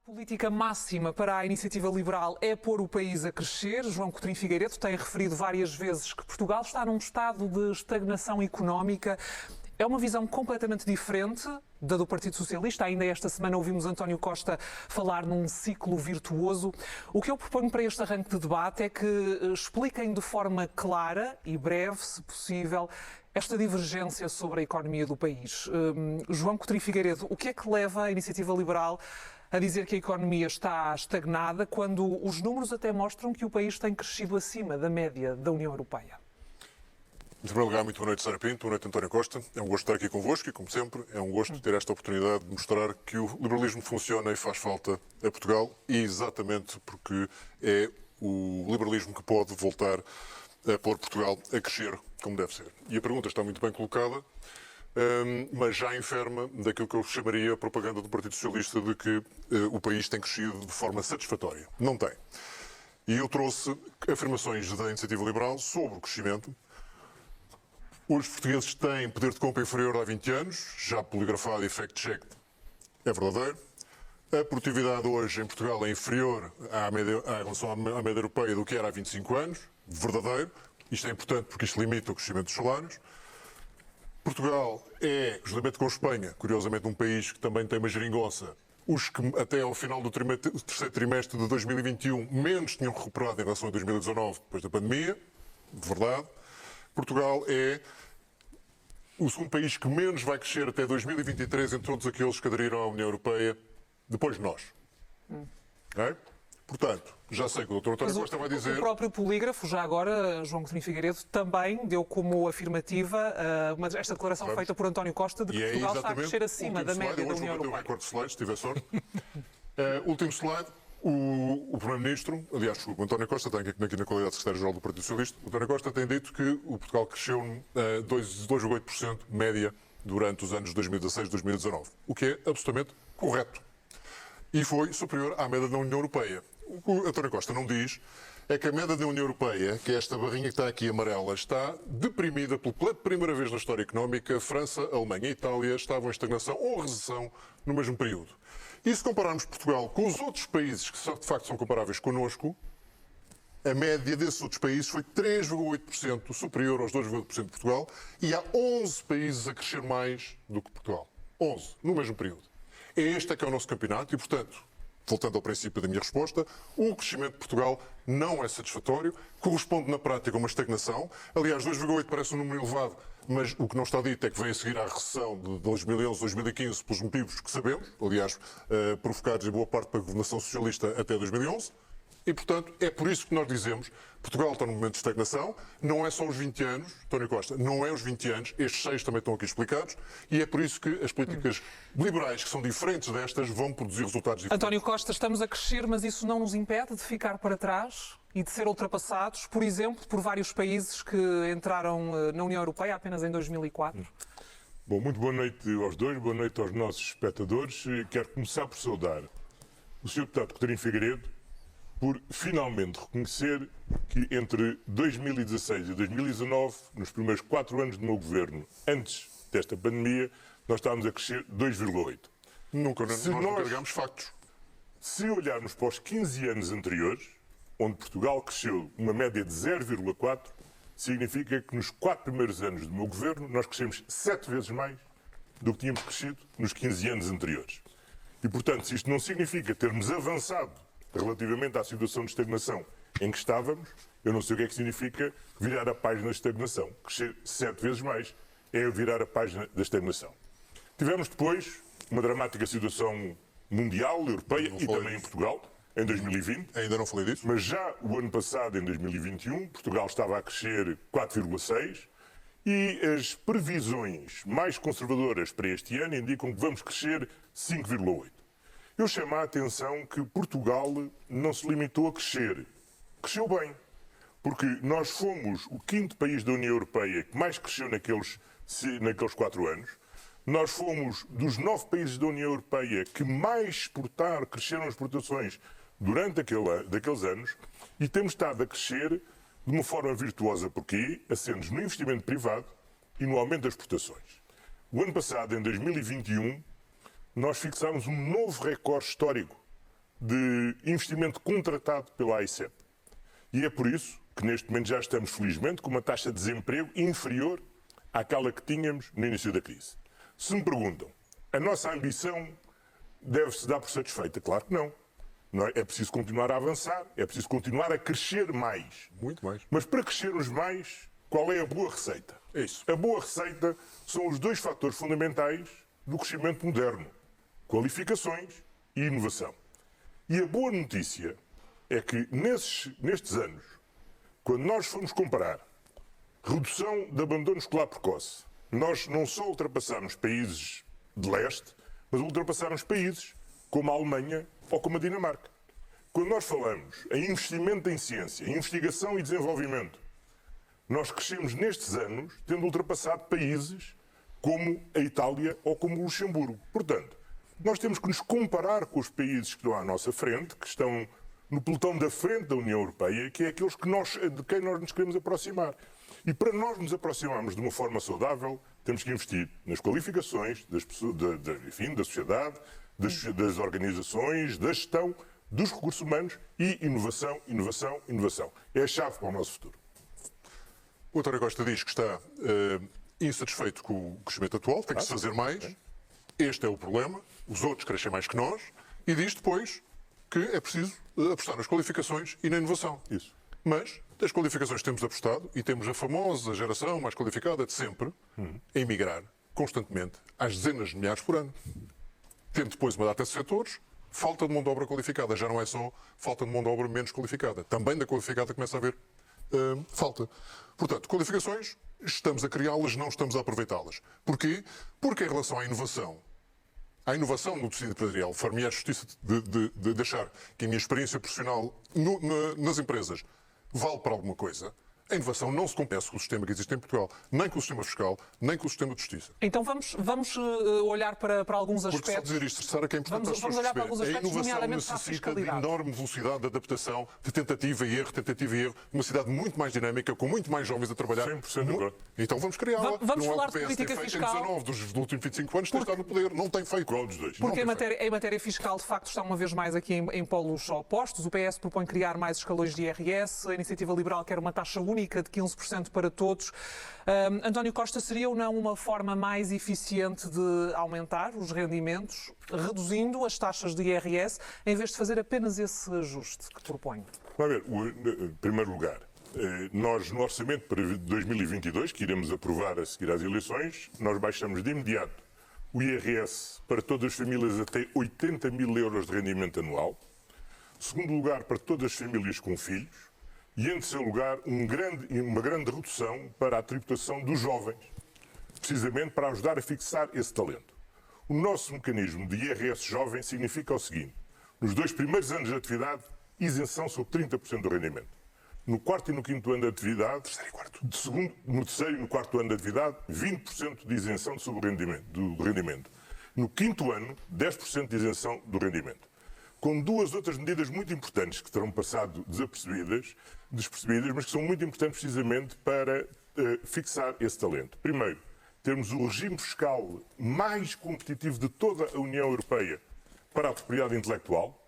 Política máxima para a iniciativa liberal é pôr o país a crescer. João Coutinho Figueiredo tem referido várias vezes que Portugal está num estado de estagnação económica. É uma visão completamente diferente da do Partido Socialista. Ainda esta semana ouvimos António Costa falar num ciclo virtuoso. O que eu proponho para este arranque de debate é que expliquem de forma clara e breve, se possível, esta divergência sobre a economia do país. João Coutinho Figueiredo, o que é que leva a iniciativa liberal a dizer que a economia está estagnada quando os números até mostram que o país tem crescido acima da média da União Europeia? Em primeiro lugar, muito boa noite, Sara Pinto, boa noite, António Costa. É um gosto estar aqui convosco e, como sempre, é um gosto ter esta oportunidade de mostrar que o liberalismo funciona e faz falta a Portugal, e exatamente porque é o liberalismo que pode voltar a pôr Portugal a crescer como deve ser. E a pergunta está muito bem colocada, mas já enferma daquilo que eu chamaria a propaganda do Partido Socialista de que o país tem crescido de forma satisfatória. Não tem. E eu trouxe afirmações da Iniciativa Liberal sobre o crescimento. Os portugueses têm poder de compra inferior há 20 anos, já poligrafado e fact-checked, é verdadeiro. A produtividade hoje em Portugal é inferior à relação à média europeia do que era há 25 anos, verdadeiro. Isto é importante porque isto limita o crescimento dos salários. Portugal é, juntamente com a Espanha, curiosamente um país que também tem uma geringonça, os que até ao final do terceiro trimestre de 2021 menos tinham recuperado em relação a 2019, depois da pandemia, de verdade. Portugal é o segundo país que menos vai crescer até 2023 entre todos aqueles que aderiram à União Europeia depois de nós. Okay? Portanto, já sei que o Dr. António Costa vai dizer... O próprio polígrafo, já agora, João Coutinho Figueiredo, também deu como afirmativa esta declaração feita por António Costa de que Portugal está a crescer acima da média da União Europeia. Eu vou bater o recorde de slides, se tiver sorte. Último slide. O Primeiro-Ministro, aliás, o António Costa, tem aqui na qualidade de Secretário-Geral do Partido Socialista, o António Costa tem dito que o Portugal cresceu 2,8% média durante os anos 2016 e 2019, o que é absolutamente correto. E foi superior à média da União Europeia. O que o António Costa não diz é que a média da União Europeia, que é esta barrinha que está aqui amarela, está deprimida pela primeira vez na história económica. França, Alemanha e Itália estavam em estagnação ou recessão no mesmo período. E se compararmos Portugal com os outros países que de facto são comparáveis connosco, a média desses outros países foi 3,8% superior aos 2,8% de Portugal, e há 11 países a crescer mais do que Portugal. 11, no mesmo período. Este é que é o nosso campeonato e, portanto, voltando ao princípio da minha resposta, o crescimento de Portugal não é satisfatório, corresponde na prática a uma estagnação. Aliás, 2,8 parece um número elevado, mas o que não está dito é que vem a seguir à recessão de 2011, 2015, pelos motivos que sabemos, aliás, provocados em boa parte pela governação socialista até 2011. E, portanto, é por isso que nós dizemos que Portugal está num momento de estagnação. Não é só os 20 anos, António Costa, não é os 20 anos, estes 6 também estão aqui explicados, e é por isso que as políticas liberais, que são diferentes destas, vão produzir resultados diferentes. António Costa, estamos a crescer, mas isso não nos impede de ficar para trás e de ser ultrapassados, por exemplo, por vários países que entraram na União Europeia apenas em 2004? Bom, muito boa noite aos dois, boa noite aos nossos espectadores. Quero começar por saudar o Sr. Deputado Coutinho Figueiredo por finalmente reconhecer que entre 2016 e 2019, nos primeiros 4 anos do meu governo, antes desta pandemia, nós estávamos a crescer 2,8%. Nós não carregamos factos. Se olharmos para os 15 anos anteriores, onde Portugal cresceu uma média de 0,4%, significa que nos 4 primeiros anos do meu governo nós crescemos 7 vezes mais do que tínhamos crescido nos 15 anos anteriores. E, portanto, se isto não significa termos avançado relativamente à situação de estagnação em que estávamos, eu não sei o que é que significa virar a página da estagnação. Crescer 7 vezes mais é virar a página da estagnação. Tivemos depois uma dramática situação mundial, europeia e também em Portugal, em 2020. Ainda não falei disso. Mas já o ano passado, em 2021, Portugal estava a crescer 4,6%, e as previsões mais conservadoras para este ano indicam que vamos crescer 5,8%. Eu chamo a atenção que Portugal não se limitou a crescer. Cresceu bem, porque nós fomos o 5º país da União Europeia que mais cresceu naqueles 4 anos. Nós fomos dos 9 países da União Europeia que mais cresceram as exportações durante daqueles anos, e temos estado a crescer de uma forma virtuosa. Porquê? Assentos no investimento privado e no aumento das exportações. O ano passado, em 2021, nós fixámos um novo recorde histórico de investimento contratado pela AICEP. E é por isso que neste momento já estamos, felizmente, com uma taxa de desemprego inferior àquela que tínhamos no início da crise. Se me perguntam, a nossa ambição deve-se dar por satisfeita? Claro que não. Não é? É preciso continuar a avançar, é preciso continuar a crescer mais. Muito mais. Mas para crescermos mais, qual é a boa receita? É isso. A boa receita são os dois fatores fundamentais do crescimento moderno: qualificações e inovação. E a boa notícia é que nestes anos, quando nós formos comparar redução de abandono escolar precoce, nós não só ultrapassamos países de leste, mas ultrapassamos países como a Alemanha ou como a Dinamarca. Quando nós falamos em investimento em ciência, em investigação e desenvolvimento, nós crescemos nestes anos tendo ultrapassado países como a Itália ou como o Luxemburgo. Portanto, nós temos que nos comparar com os países que estão à nossa frente, que estão no pelotão da frente da União Europeia, que é aqueles de quem nós nos queremos aproximar. E para nós nos aproximarmos de uma forma saudável, temos que investir nas qualificações das pessoas, da sociedade, das organizações, da gestão, dos recursos humanos e inovação, inovação, inovação. É a chave para o nosso futuro. O António Costa diz que está insatisfeito com o crescimento atual, tem que se fazer mais. Este é o problema, os outros crescem mais que nós, e diz depois que é preciso apostar nas qualificações e na inovação. Isso. Mas das qualificações temos apostado e temos a famosa geração mais qualificada de sempre a emigrar constantemente às dezenas de milhares por ano. Tendo depois uma data de setores, falta de mão de obra qualificada. Já não é só falta de mão de obra menos qualificada. Também da qualificada começa a haver falta. Portanto, qualificações, estamos a criá-las, não estamos a aproveitá-las. Porquê? Porque em relação à inovação no tecido empresarial, far-me a justiça de achar que a minha experiência profissional nas empresas vale para alguma coisa. A inovação não se compensa com o sistema que existe em Portugal, nem com o sistema fiscal, nem com o sistema de justiça. Então vamos olhar para alguns aspectos. Porque só dizer isto, Sara, que é importante para as pessoas olhar para alguns perceberem. A aspectos, inovação nomeadamente para a necessita de fiscalidade. enorme velocidade de adaptação, de tentativa e erro, uma cidade muito mais dinâmica, com muito mais jovens a trabalhar. 100% agora. Então vamos criá-la. Vamos não falar é o que de o PS tem política feito fiscal. em 19 dos últimos 25 anos, tem estado no poder. Não tem feito. Qual dos dois? Porque Não, em matéria fiscal, de facto, está uma vez mais aqui em polos opostos. O PS propõe criar mais escalões de IRS, a Iniciativa Liberal quer uma taxa única de 15% para todos. António Costa, seria ou não uma forma mais eficiente de aumentar os rendimentos, reduzindo as taxas de IRS, em vez de fazer apenas esse ajuste que propõe? Vamos ver, em primeiro lugar, nós no orçamento para 2022, que iremos aprovar a seguir às eleições, nós baixamos de imediato o IRS para todas as famílias até 80 mil euros de rendimento anual. Segundo lugar, para todas as famílias com filhos. E, em terceiro lugar, uma grande redução para a tributação dos jovens, precisamente para ajudar a fixar esse talento. O nosso mecanismo de IRS jovem significa o seguinte: nos 2 primeiros anos de atividade, isenção sobre 30% do rendimento. No quarto e no quinto ano de atividade, no terceiro e no quarto ano de atividade, 20% de isenção sobre do rendimento. No quinto ano, 10% de isenção do rendimento. Com duas outras medidas muito importantes que terão passado despercebidas, mas que são muito importantes precisamente para fixar esse talento. Primeiro, termos o regime fiscal mais competitivo de toda a União Europeia para a propriedade intelectual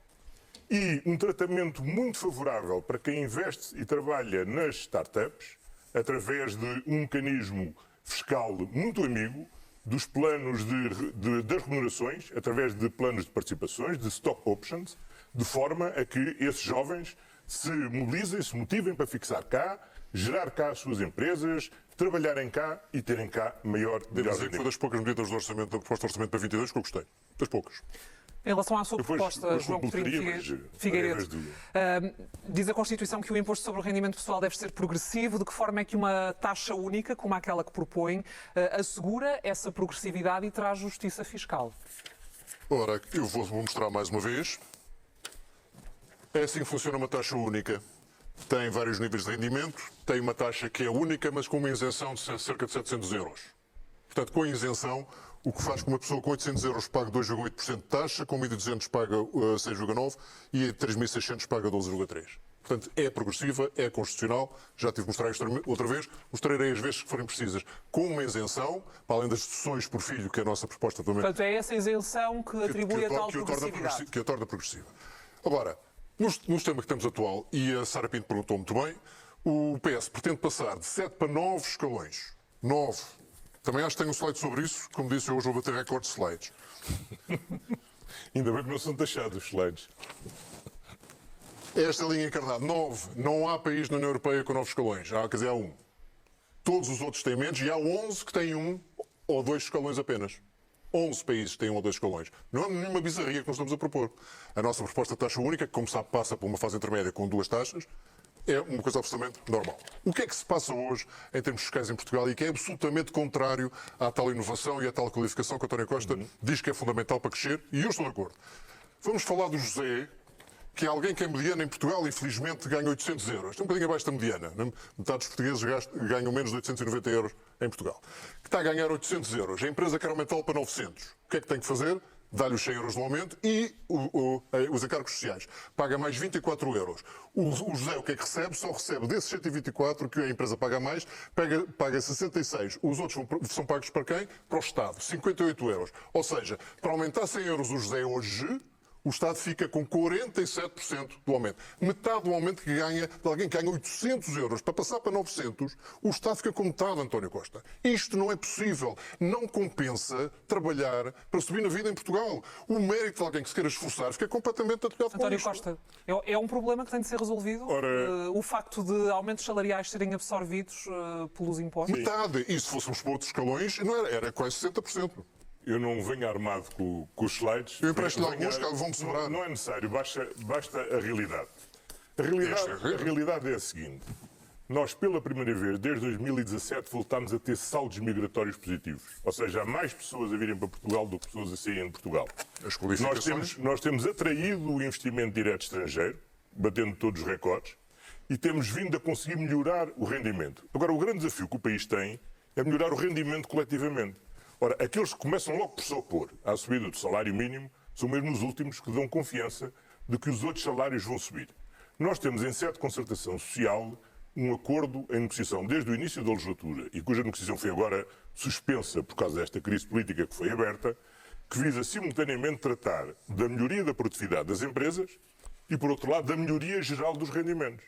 e um tratamento muito favorável para quem investe e trabalha nas startups, através de um mecanismo fiscal muito amigo, dos planos das remunerações, através de planos de participações, de stock options, de forma a que esses jovens se mobilizem, se motivem para fixar cá, gerar cá as suas empresas, trabalharem cá e terem cá maior Devo dizer que foi das poucas medidas do orçamento, da proposta de orçamento para 22 que eu gostei. Das poucas. Em relação à sua proposta, depois João Coutinho Figueiredo, diz a Constituição que o imposto sobre o rendimento pessoal deve ser progressivo. De que forma é que uma taxa única, como aquela que propõe, assegura essa progressividade e traz justiça fiscal? Ora, eu vou mostrar mais uma vez. É assim que funciona uma taxa única. Tem vários níveis de rendimento, tem uma taxa que é única, mas com uma isenção de cerca de 700 euros. Portanto, com a isenção, o que faz que uma pessoa com 800 euros pague 2,8% de taxa, com 1.200 paga 6,9% e 3.600 paga 12,3%. Portanto, é progressiva, é constitucional. Já tive de mostrar isto outra vez. Mostrarei as vezes que forem precisas. Com uma isenção, para além das deduções por filho, que é a nossa proposta também. Portanto, é essa isenção que atribui a tal progressividade. Que a torna progressiva. Agora, no sistema que temos atual, e a Sara Pinto perguntou muito bem, o PS pretende passar de 7 para 9 escalões. 9. Também acho que tenho um slide sobre isso. Como disse, eu hoje vou bater recorde de slides. Ainda bem que não são taxados os slides. Esta linha encarnada, 9. Não há país na União Europeia com 9 escalões. Quer dizer, há um. Todos os outros têm menos e há 11 que têm 1 ou 2 escalões apenas. 11 países têm 1 ou 2 escalões. Não é nenhuma bizarria que nós estamos a propor. A nossa proposta de taxa única, que como sabe passa por uma fase intermédia com 2 taxas, é uma coisa absolutamente normal. O que é que se passa hoje em termos fiscais em Portugal e que é absolutamente contrário à tal inovação e à tal qualificação que António Costa diz que é fundamental para crescer, e eu estou de acordo. Vamos falar do José, que é alguém que é mediana em Portugal, infelizmente ganha 800 euros. Está um bocadinho abaixo da mediana. Metade dos portugueses ganham menos de 890 euros em Portugal. Que está a ganhar 800 euros. A empresa quer aumentá-lo para 900. O que é que tem que fazer? Dá-lhe os 100 euros de aumento e os encargos sociais. Paga mais 24 euros. O José, o que é que recebe? Só recebe desses 124 que a empresa paga mais, paga 66. Os outros são pagos para quem? Para o Estado. 58 euros. Ou seja, para aumentar 100 euros o José hoje, o Estado fica com 47% do aumento. Metade do aumento que ganha de alguém que ganha 800 euros. Para passar para 900, o Estado fica com metade, António Costa. Isto não é possível. Não compensa trabalhar para subir na vida em Portugal. O mérito de alguém que se queira esforçar fica completamente atacado com António isto. Costa, é um problema que tem de ser resolvido? O facto de aumentos salariais serem absorvidos pelos impostos? Metade. E se fôssemos para outros escalões, não era quase 60%. Eu não venho armado com os slides. Eu empresto-lhe alguns, vão-me sobrar. Não é necessário, basta a realidade. A realidade é a seguinte. Nós, pela primeira vez, desde 2017, voltámos a ter saldos migratórios positivos. Ou seja, há mais pessoas a virem para Portugal do que pessoas a saírem de Portugal. As qualificações? Nós temos atraído o investimento direto estrangeiro, batendo todos os recordes, e temos vindo a conseguir melhorar o rendimento. Agora, o grande desafio que o país tem é melhorar o rendimento coletivamente. Ora, aqueles que começam logo por se opor à subida do salário mínimo são mesmo os últimos que dão confiança de que os outros salários vão subir. Nós temos em sede de concertação social um acordo em negociação desde o início da legislatura e cuja negociação foi agora suspensa por causa desta crise política que foi aberta, que visa simultaneamente tratar da melhoria da produtividade das empresas e, por outro lado, da melhoria geral dos rendimentos.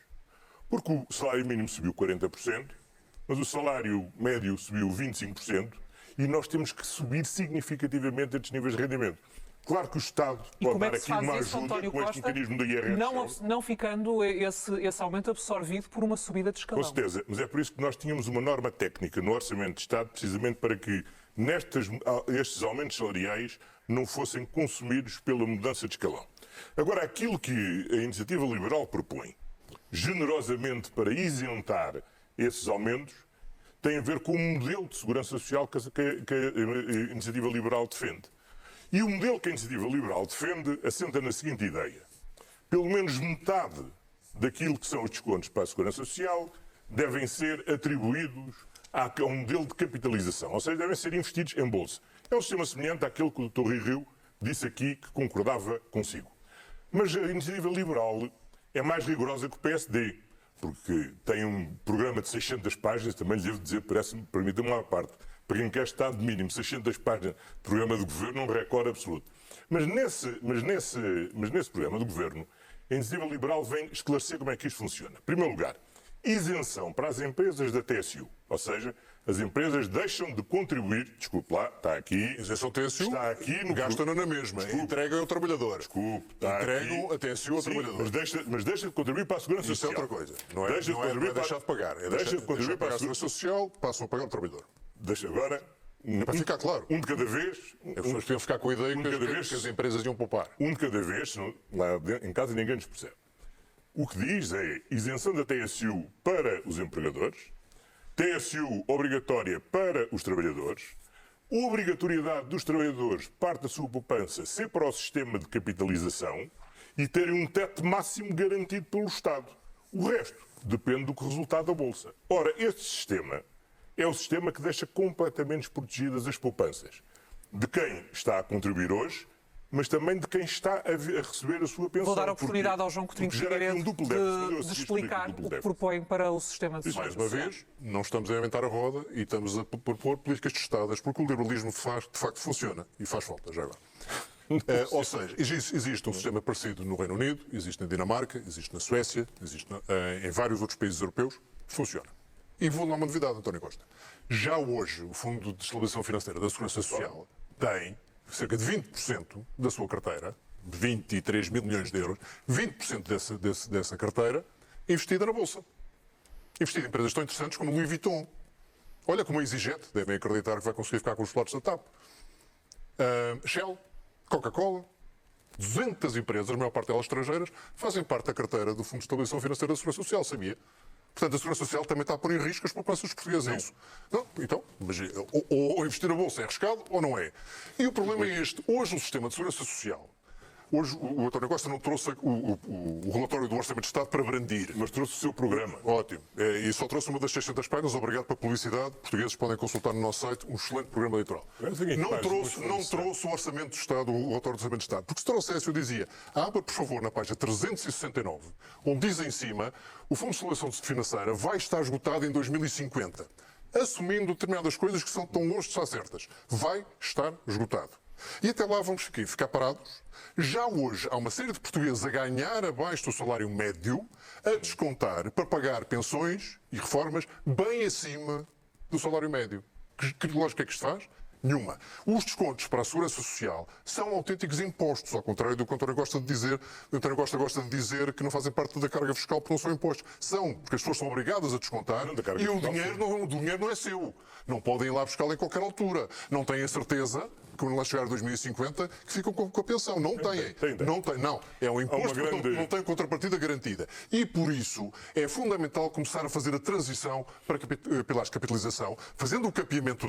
Porque o salário mínimo subiu 40%, mas o salário médio subiu 25%, e nós temos que subir significativamente estes níveis de rendimento. Claro que o Estado pode dar aqui uma ajuda com este mecanismo da IRS. Não ficando esse aumento absorvido por uma subida de escalão. Com certeza, mas é por isso que nós tínhamos uma norma técnica no Orçamento de Estado, precisamente para que estes aumentos salariais não fossem consumidos pela mudança de escalão. Agora, aquilo que a Iniciativa Liberal propõe, generosamente para isentar esses aumentos, tem a ver com o modelo de segurança social que a Iniciativa Liberal defende. E o modelo que a Iniciativa Liberal defende assenta na seguinte ideia. Pelo menos metade daquilo que são os descontos para a segurança social devem ser atribuídos a um modelo de capitalização, ou seja, devem ser investidos em bolsa. É um sistema semelhante àquele que o Dr. Rui Rio disse aqui que concordava consigo. Mas a Iniciativa Liberal é mais rigorosa que o PSD, porque tem um programa de 600 páginas, também lhe devo dizer, permita-me uma parte, para quem quer Estado de mínimo, 600 páginas de programa do Governo, um recorde absoluto. Mas nesse programa do Governo, a Iniciativa Liberal vem esclarecer como é que isto funciona. Em primeiro lugar, isenção para as empresas da TSU, ou seja, as empresas deixam de contribuir, desculpe lá, está aqui. Isenção TSU, está aqui no gastam na mesma, entregam ao trabalhador. Entregam a TSU ao trabalhador. Mas deixa de contribuir para a segurança social. Isso é outra coisa. Não é deixar de pagar. É deixar de contribuir para a segurança social, passam a pagar o trabalhador. Deixa agora. Para ficar claro. Um de cada vez. As pessoas podiam ficar com a ideia que as empresas iam poupar. Um de cada vez, lá em casa ninguém nos percebe. O que diz é isenção da TSU para os empregadores, TSU obrigatória para os trabalhadores, obrigatoriedade dos trabalhadores, parte da sua poupança, ser para o sistema de capitalização e terem um teto máximo garantido pelo Estado. O resto depende do resultado da Bolsa. Ora, este sistema é o sistema que deixa completamente desprotegidas as poupanças de quem está a contribuir hoje, mas também de quem está a receber a sua pensão. Vou dar a oportunidade ao João Coutinho Figueiredo de explicar o que propõe para o sistema de Mais segurança uma social. vez, não estamos a inventar a roda e estamos a propor políticas testadas, porque o liberalismo de facto funciona e faz falta já agora. Ou seja, existe um sistema parecido no Reino Unido, existe na Dinamarca, existe na Suécia, existe em vários outros países europeus, funciona. E vou dar uma novidade, António Costa. Já hoje, o Fundo de Estabilização Financeira da Segurança Social tem cerca de 20% da sua carteira, 23 mil milhões de euros, 20% dessa carteira investida na Bolsa. Investida em empresas tão interessantes como Louis Vuitton. Olha como a EasyJet, devem acreditar que vai conseguir ficar com os chocolates da TAP. Shell, Coca-Cola, 200 empresas, a maior parte delas estrangeiras, fazem parte da carteira do Fundo de Estabilização Financeira da Segurança Social, sabia? Portanto, a Segurança Social também está a pôr em risco as poupanças dos portugueses. É isso? Não, então, mas ou investir na Bolsa é arriscado ou não é. E o problema é este. Hoje o sistema de Segurança Social, hoje o António Costa não trouxe o relatório do Orçamento de Estado para brandir. Mas trouxe o seu programa. Ótimo. E só trouxe uma das 600 páginas. Obrigado pela publicidade. Portugueses podem consultar no nosso site um excelente programa eleitoral. Não trouxe o Orçamento de Estado, o relatório do Orçamento de Estado. Porque se trouxesse, eu dizia, abra, por favor, na página 369, onde diz em cima, o Fundo de Estabilização Financeira vai estar esgotado em 2050. Assumindo determinadas coisas que são tão longe de estar certas. Vai estar esgotado. E até lá vamos ficar parados. Já hoje há uma série de portugueses a ganhar abaixo do salário médio, a descontar para pagar pensões e reformas bem acima do salário médio. Que lógica é que isto faz? Nenhuma. Os descontos para a Segurança Social são autênticos impostos, ao contrário do que o António Costa de dizer. O António Costa gosta de dizer que não fazem parte da carga fiscal porque não são impostos. São, porque as pessoas são obrigadas a descontar e o dinheiro não é seu. Não podem ir lá buscá-lo em qualquer altura. Não têm a certeza, quando lá chegar a 2050, que ficam com a pensão. Não têm. Não. É um imposto que não tem contrapartida garantida. E por isso é fundamental começar a fazer a transição para pilares de capitalização, fazendo o capeamento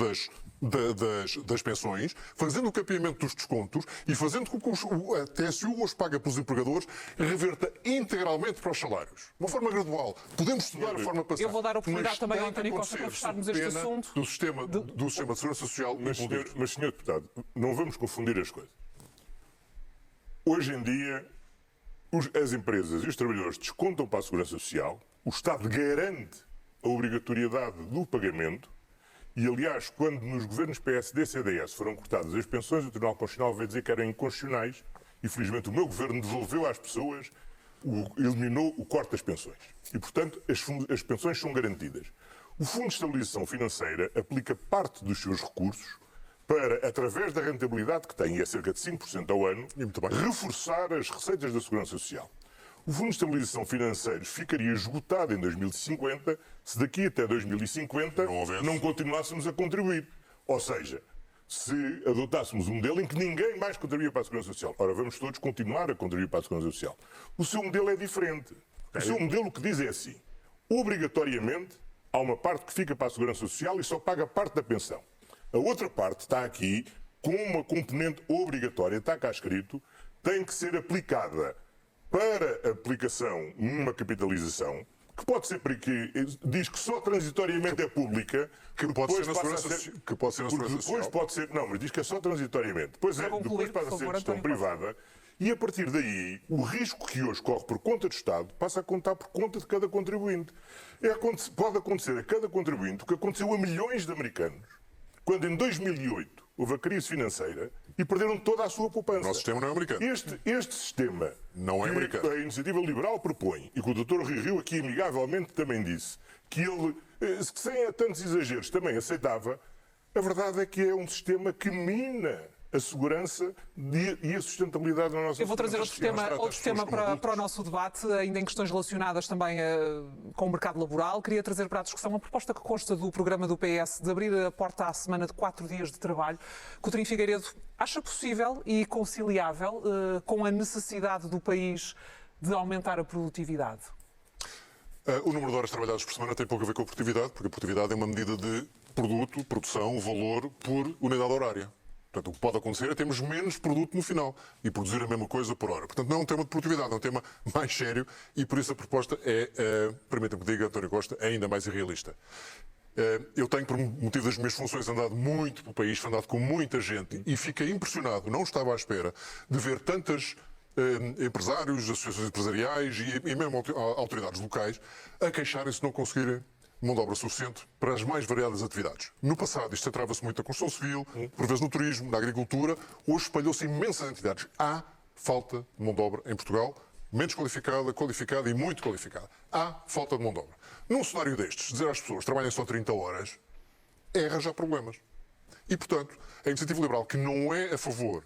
das pensões, fazendo o capeamento dos descontos e fazendo com que a TSU os paga pelos empregadores reverta integralmente para os salários. De uma forma gradual. Podemos estudar a forma passada. Eu vou dar a oportunidade também ao António Costa para fecharmos este assunto. Do sistema de Segurança Social. Mas, senhor deputado, não vamos confundir as coisas. Hoje em dia, as empresas e os trabalhadores descontam para a Segurança Social, o Estado garante a obrigatoriedade do pagamento e, aliás, quando nos governos PSD e CDS foram cortadas as pensões, o Tribunal Constitucional veio dizer que eram inconstitucionais e, felizmente, o meu governo devolveu às pessoas, eliminou o corte das pensões. E, portanto, as pensões são garantidas. O Fundo de Estabilização Financeira aplica parte dos seus recursos para, através da rentabilidade que tem, e é cerca de 5% ao ano, reforçar as receitas da Segurança Social. O Fundo de Estabilização Financeira ficaria esgotado em 2050 se daqui até 2050 não continuássemos a contribuir. Ou seja, se adotássemos um modelo em que ninguém mais contribuía para a Segurança Social. Ora, vamos todos continuar a contribuir para a Segurança Social. O seu modelo é diferente. O seu modelo o que diz é assim, obrigatoriamente há uma parte que fica para a Segurança Social e só paga parte da pensão. A outra parte está aqui com uma componente obrigatória, está cá escrito, tem que ser aplicada para aplicação numa capitalização, que pode ser porque diz que só transitoriamente é pública, que pode ser na Segurança Social. Pode ser, não, mas diz que é só transitoriamente. Depois passa a ser gestão privada. E a partir daí, o risco que hoje corre por conta do Estado passa a contar por conta de cada contribuinte. Pode acontecer a cada contribuinte o que aconteceu a milhões de americanos, quando em 2008 houve a crise financeira e perderam toda a sua poupança. O nosso sistema não é americano. Este sistema não é americano. Que a Iniciativa Liberal propõe, e que o Dr. Rui Rio aqui amigavelmente também disse, que ele, sem tantos exageros, também aceitava, a verdade é que é um sistema que mina a segurança e a sustentabilidade da nossa sociedade. Eu vou trazer outro tema para o nosso debate, ainda em questões relacionadas também com o mercado laboral. Queria trazer para a discussão uma proposta que consta do programa do PS de abrir a porta à semana de 4 dias de trabalho. Coutinho Figueiredo acha possível e conciliável com a necessidade do país de aumentar a produtividade? O número de horas trabalhadas por semana tem pouco a ver com a produtividade, porque a produtividade é uma medida de produto, produção, valor por unidade horária. Portanto, o que pode acontecer é termos menos produto no final e produzir a mesma coisa por hora. Portanto, não é um tema de produtividade, é um tema mais sério e por isso a proposta é, permita-me que diga, António Costa, ainda mais irrealista. Eu tenho, por motivo das minhas funções, andado muito pelo país, andado com muita gente e fiquei impressionado, não estava à espera, de ver tantas empresários, associações empresariais e mesmo autoridades locais a queixarem-se de não conseguirem mão de obra suficiente para as mais variadas atividades. No passado, isto centrava-se muito na construção civil, por vezes no turismo, na agricultura. Hoje espalhou-se imensas atividades. Há falta de mão de obra em Portugal, menos qualificada, qualificada e muito qualificada. Há falta de mão de obra. Num cenário destes, dizer às pessoas que trabalhem só 30 horas é arranjar problemas. E, portanto, a Iniciativa Liberal, que não é a favor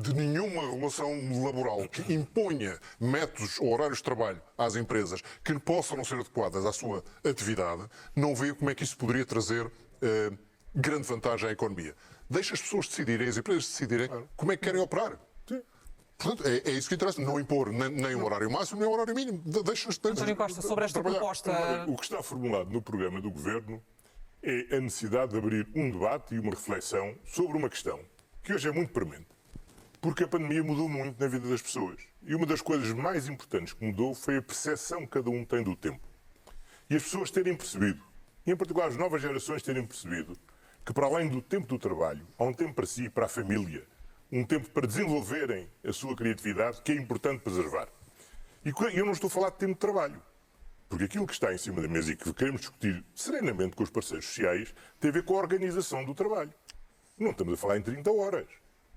de nenhuma relação laboral que imponha métodos ou horários de trabalho às empresas que possam não ser adequadas à sua atividade, não vê como é que isso poderia trazer grande vantagem à economia. Deixa as pessoas decidirem, as empresas decidirem como é que querem operar. Sim. Portanto, é isso que interessa, não impor nem um horário máximo, nem um horário mínimo. Deixa-as António Costa, sobre esta proposta... O que está formulado no programa do Governo é a necessidade de abrir um debate e uma reflexão sobre uma questão que hoje é muito premente. Porque a pandemia mudou muito na vida das pessoas. E uma das coisas mais importantes que mudou foi a percepção que cada um tem do tempo. E as pessoas terem percebido, e em particular as novas gerações terem percebido, que para além do tempo do trabalho, há um tempo para si e para a família, um tempo para desenvolverem a sua criatividade, que é importante preservar. E eu não estou a falar de tempo de trabalho. Porque aquilo que está em cima da mesa e que queremos discutir serenamente com os parceiros sociais tem a ver com a organização do trabalho. Não estamos a falar em 30 horas.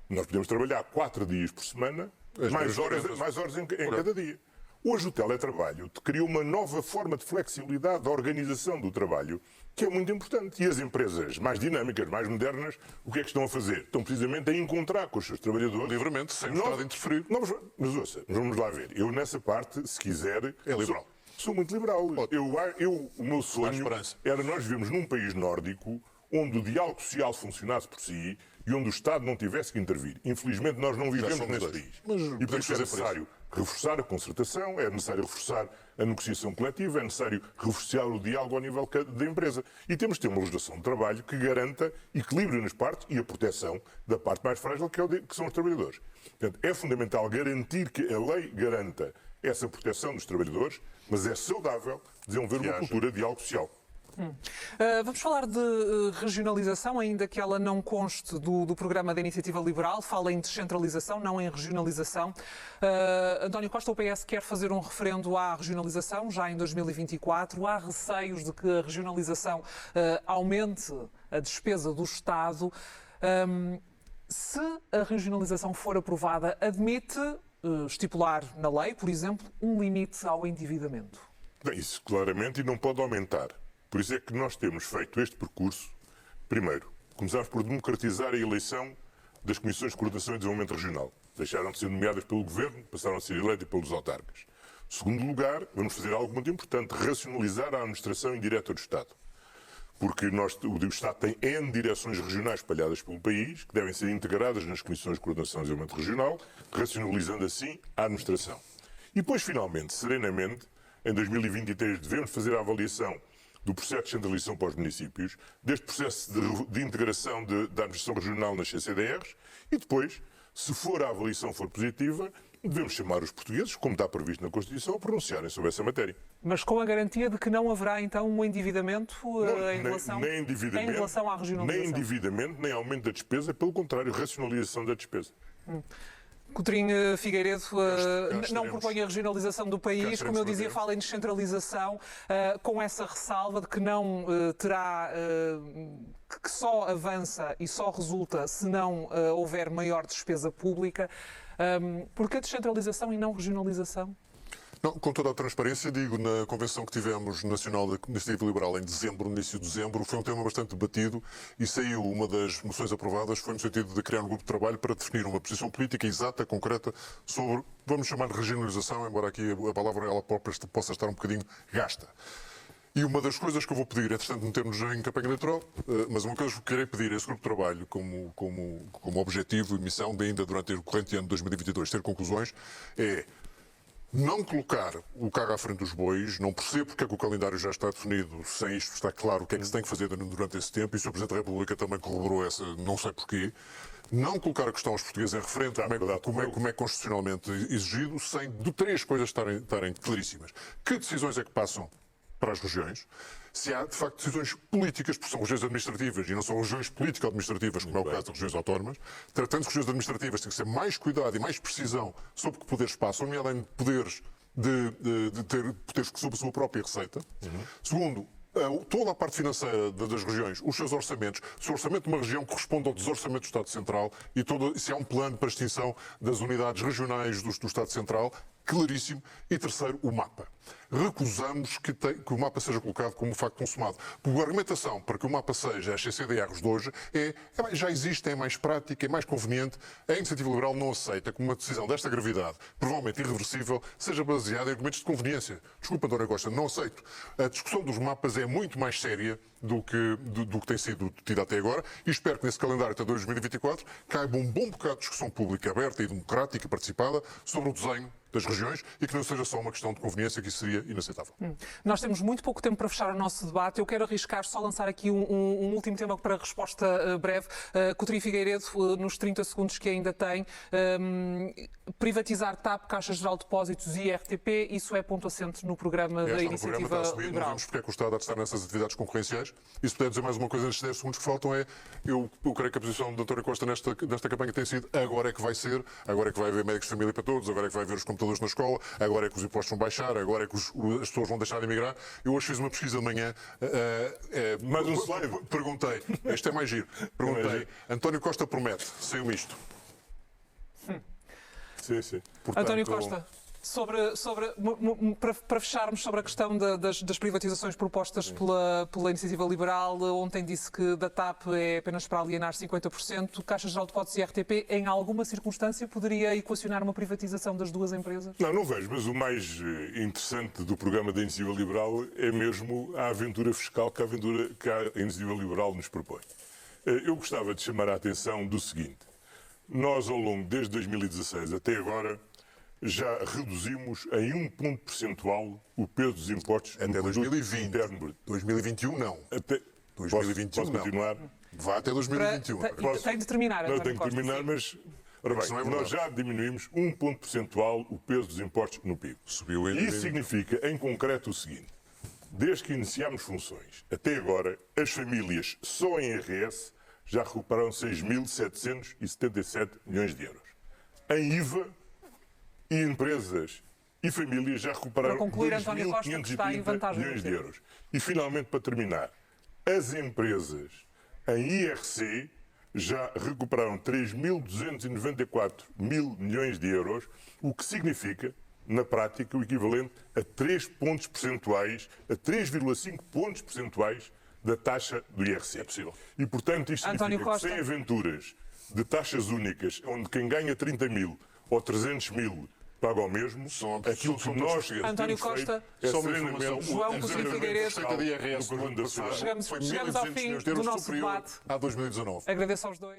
Nós podemos trabalhar 4 dias por semana, mais horas em cada dia. Hoje o teletrabalho criou uma nova forma de flexibilidade da organização do trabalho que é muito importante. E as empresas mais dinâmicas, mais modernas, o que é que estão a fazer? Estão precisamente a encontrar com os seus trabalhadores... livremente, sem o Estado interferir. Mas ouça, vamos lá ver. Eu nessa parte, se quiser... É liberal. Sou muito liberal. O meu sonho era nós vivemos num país nórdico onde o diálogo social funcionasse por si e onde o Estado não tivesse que intervir. Infelizmente, nós não vivemos nesse país. E por isso é necessário reforçar a concertação, é necessário reforçar a negociação coletiva, é necessário reforçar o diálogo ao nível da empresa. E temos de ter uma legislação de trabalho que garanta equilíbrio nas partes e a proteção da parte mais frágil, que são os trabalhadores. Portanto, é fundamental garantir que a lei garanta essa proteção dos trabalhadores, mas é saudável desenvolver uma cultura de diálogo social. Vamos falar de regionalização, ainda que ela não conste do programa da Iniciativa Liberal. Fala em descentralização, não em regionalização. António Costa, o PS quer fazer um referendo à regionalização já em 2024. Há receios de que a regionalização aumente a despesa do Estado. Se a regionalização for aprovada, admite estipular na lei, por exemplo, um limite ao endividamento? Bem, isso claramente e não pode aumentar. Por isso é que nós temos feito este percurso. Primeiro, começámos por democratizar a eleição das Comissões de Coordenação e Desenvolvimento Regional. Deixaram de ser nomeadas pelo Governo, passaram a ser eleitas pelos autarcas. Segundo lugar, vamos fazer algo muito importante, racionalizar a administração indireta do Estado. Porque o Estado tem N direções regionais espalhadas pelo país, que devem ser integradas nas Comissões de Coordenação e Desenvolvimento Regional, racionalizando assim a administração. E depois, finalmente, serenamente, em 2023, devemos fazer a avaliação do processo de centralização para os municípios, deste processo de integração da administração regional nas CCDRs e depois, se a avaliação for positiva, devemos chamar os portugueses, como está previsto na Constituição, a pronunciarem sobre essa matéria. Mas com a garantia de que não haverá, então, um endividamento em relação à regionalização? Nem endividamento, nem aumento da despesa, pelo contrário, racionalização da despesa. Coutinho Figueiredo não propõe a regionalização do país, como eu dizia, fala em descentralização, com essa ressalva de que não terá, que só avança e só resulta se não houver maior despesa pública. Por que a descentralização e não regionalização? Não, com toda a transparência, digo, na convenção que tivemos nacional da Iniciativa Liberal em dezembro, no início de dezembro, foi um tema bastante debatido e saiu uma das moções aprovadas, foi no sentido de criar um grupo de trabalho para definir uma posição política exata, concreta, sobre, vamos chamar de regionalização, embora aqui a palavra ela própria possa estar um bocadinho gasta. E uma das coisas que eu vou pedir é, entretanto, metermos em campanha eleitoral, mas uma coisa que querei pedir a esse grupo de trabalho como objetivo e missão de ainda durante o corrente ano de 2022 ter conclusões, é não colocar o carro à frente dos bois. Não percebo porque é que o calendário já está definido, sem isto está claro o que é que se tem que fazer durante esse tempo, e o Sr. Presidente da República também corroborou essa, não sei porquê. Não colocar a questão aos portugueses em referente como é constitucionalmente exigido, sem de 3 coisas estarem claríssimas. Que decisões é que passam para as regiões? Se há, de facto, decisões políticas, porque são regiões administrativas e não são regiões político-administrativas, como é o caso das regiões autónomas. Tratando-se de regiões administrativas, tem que ser mais cuidado e mais precisão sobre que poderes passam, nomeadamente poderes de ter poderes sobre a sua própria receita. Segundo, toda a parte financeira das regiões, os seus orçamentos, se o orçamento de uma região corresponde ao desorçamento do Estado Central e se há um plano para a extinção das unidades regionais do Estado Central, claríssimo. E terceiro, o mapa. Recusamos que o mapa seja colocado como um facto consumado. Porque a argumentação para que o mapa seja as CCDRs de hoje já existe, é mais prática, é mais conveniente. A Iniciativa Liberal não aceita que uma decisão desta gravidade, provavelmente irreversível, seja baseada em argumentos de conveniência. Desculpa, António Costa, não aceito. A discussão dos mapas é muito mais séria do que tem sido tida até agora e espero que nesse calendário até 2024 caiba um bom bocado de discussão pública aberta e democrática e participada sobre o desenho das regiões e que não seja só uma questão de conveniência, que isso seria inaceitável. Nós temos muito pouco tempo para fechar o nosso debate. Eu quero arriscar só lançar aqui um último tema para resposta breve. Coutinho Figueiredo, nos 30 segundos que ainda tem, privatizar TAP, Caixa Geral de Depósitos e RTP, isso é ponto assente no programa da Iniciativa Liberal. Não vemos porque é que o Estado há de estar nessas atividades concorrenciais. E se puder dizer mais uma coisa nestes 10 segundos que faltam eu creio que a posição do António Costa nesta campanha tem sido agora é que vai ser, agora é que vai haver médicos de família para todos, agora é que vai haver os computadores na escola, agora é que os impostos vão baixar, agora é que as pessoas vão deixar de emigrar. Eu hoje fiz uma pesquisa de manhã. Mais um slide. Perguntei, isto é mais giro, perguntei, António Costa promete, saiu isto. Sim. Portanto, António Costa, para fecharmos sobre a questão das privatizações propostas pela Iniciativa Liberal, ontem disse que da TAP é apenas para alienar 50%, Caixa Geral de Depósitos e RTP, em alguma circunstância, poderia equacionar uma privatização das duas empresas? Não vejo, mas o mais interessante do programa da Iniciativa Liberal é mesmo a aventura fiscal que a Iniciativa Liberal nos propõe. Eu gostava de chamar a atenção do seguinte: nós, ao longo, desde 2016 até agora, já reduzimos em 1 ponto percentual o peso dos impostos até 2020. 2021 não. Até 2021 posso não. continuar? Vai até 2021. Tem de terminar. Não, tenho que terminar, mas... Ora bem, nós já diminuímos 1 ponto percentual o peso dos impostos no PIB. Subiu em Isso significa, em concreto, o seguinte: desde que iniciámos funções até agora, as famílias só em IRS já recuperaram 6.777 milhões de euros. Em IVA, e empresas e famílias já recuperaram 2.530 milhões de euros. E, finalmente, para terminar, as empresas em IRC já recuperaram 3.294 mil milhões de euros, o que significa, na prática, o equivalente a 3 pontos percentuais, a 3,5 pontos percentuais da taxa do IRC. É possível. E, portanto, isto significa que sem aventuras de taxas únicas, onde quem ganha 30 mil ou 300 mil paga ao mesmo, aquilo que nós António Costa, João Coutinho Figueiredo, chegamos ao fim do nosso debate. Há 2019. Agradeço aos dois.